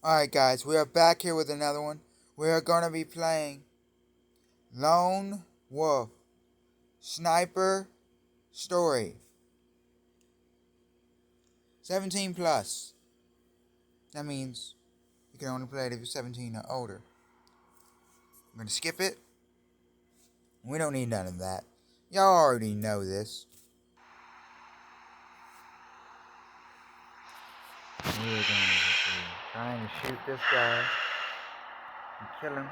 Alright guys, we are back here with another one. We are going to be playing Lone Wolf Sniper Story 17 plus. That means you can only play it if you're 17 or older. I'm going to skip it. We don't need none of that. Y'all already know this. We are going to be trying to shoot this guy and kill him.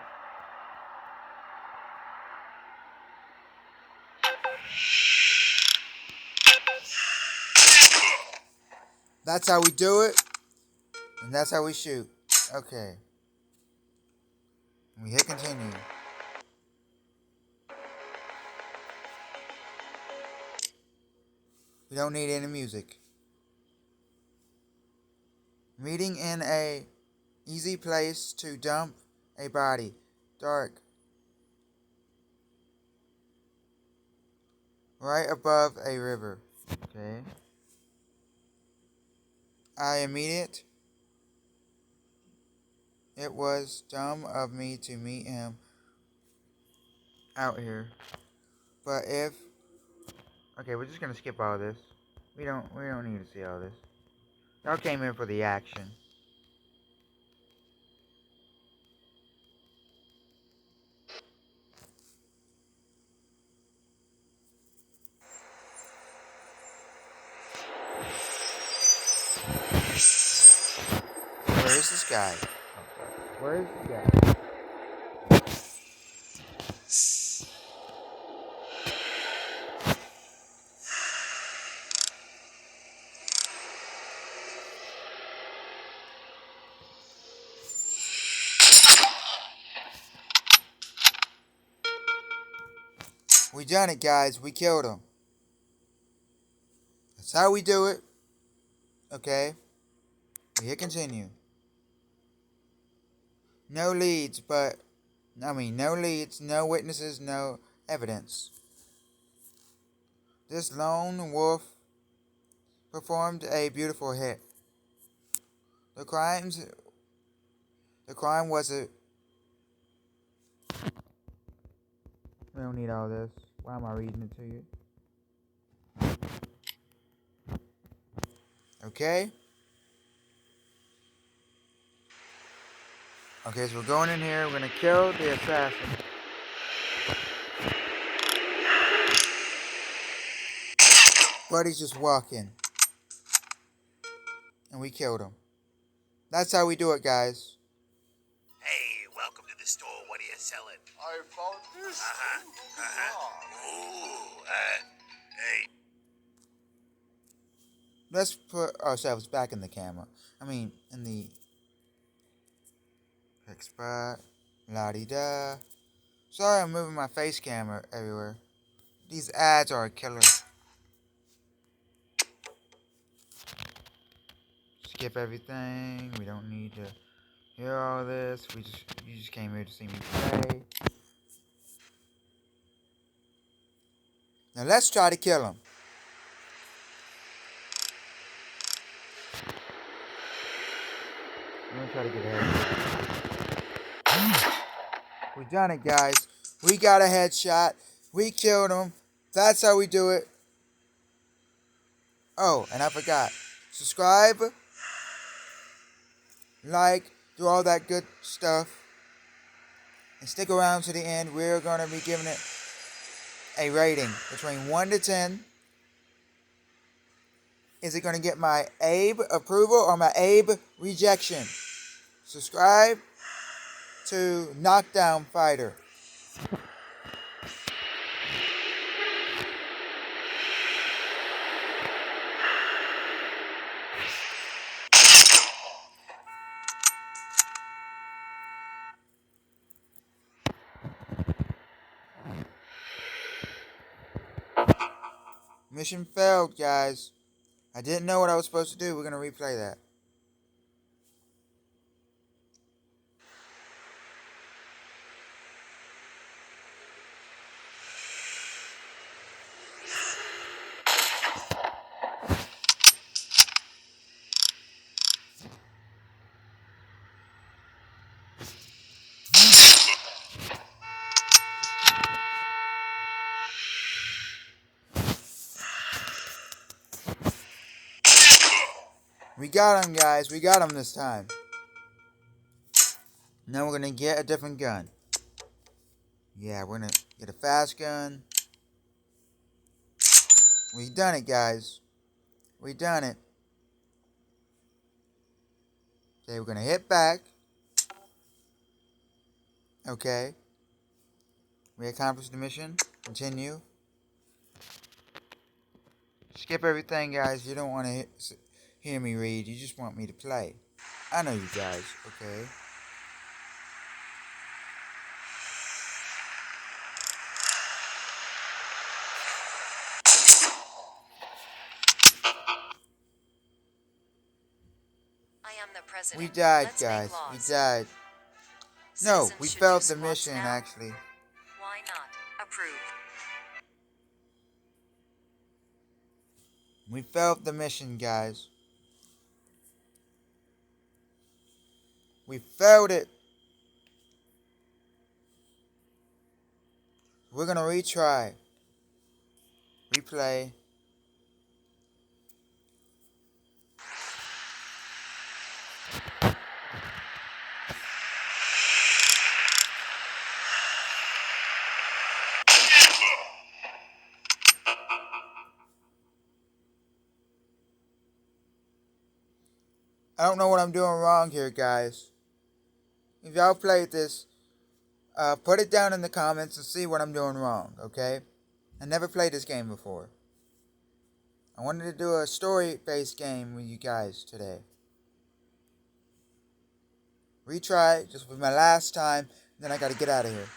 That's how we do it. And that's how we shoot. Okay. We hit continue. We don't need any music. Meeting in a easy place to dump a body. Dark. Right above a river. Okay. I immediate. It was dumb of me to meet him out here. But if okay, we're just gonna skip all this. We don't need to see all this. Y'all came in for the action. Where is this guy? Where is the guy? We done it, guys. We killed him. That's how we do it. Okay. We hit continue. No leads, no leads, no witnesses, no evidence. This lone wolf performed a beautiful hit. The crime was a... We don't need all this. Why am I reading it to you? Okay. Okay, so we're going in here. We're gonna kill the assassin. Buddy's just walking. And we killed him. That's how we do it, guys. Hey, welcome to the store. What are you selling? I found this. Hey. Let's put ourselves back in the camera. In the expert. La-di-da. Sorry I'm moving my face camera everywhere. These ads are a killer. Skip everything. We don't need to hear all this. You just came here to see me play. Now let's try to kill him. I'm gonna try to get ahead. We done it, guys. We got a headshot. We killed him. That's how we do it. Oh, and I forgot. Subscribe. Like. Do all that good stuff. And stick around to the end. We're going to be giving it a rating between 1 to 10. Is it going to get my Abe approval or my Abe rejection? Subscribe to Knockdown Fighter. Mission failed, guys. I didn't know what I was supposed to do. We're going to replay that. We got him, guys. We got him this time. Now we're gonna get a different gun. Yeah, we're gonna get a fast gun. We done it, guys. We done it. Okay, we're gonna hit back. Okay. We accomplished the mission. Continue. Skip everything, guys. You don't want to hear me read. You just want me to play. I know you guys. Okay. I am the president. We died, Let's guys. make laws. We died. No, Citizens we should failed do the squats mission, now. actually. Why not? Approve. We failed the mission, guys. We failed it. We're gonna retry. Replay. I don't know what I'm doing wrong here, guys. If y'all played this, put it down in the comments and see what I'm doing wrong, okay? I never played this game before. I wanted to do a story-based game with you guys today. Retry, just for my last time, then I gotta get out of here.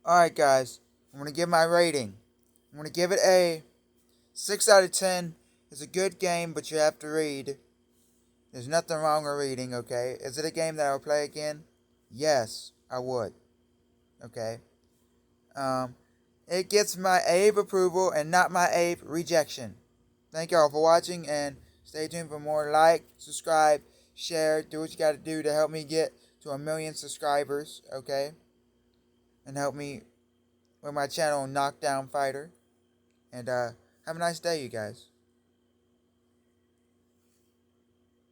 Alright, guys, I'm gonna give my rating. I'm gonna give it a 6 out of 10. It's a good game, but you have to read. There's nothing wrong with reading, okay? Is it a game that I'll play again? Yes, I would. Okay. It gets my Abe approval and not my Abe rejection. Thank y'all for watching, and stay tuned for more. Like, subscribe, share, do what you gotta do to help me get to 1,000,000 subscribers, okay? And help me with my channel, Knockdown Fighter. And have a nice day, you guys.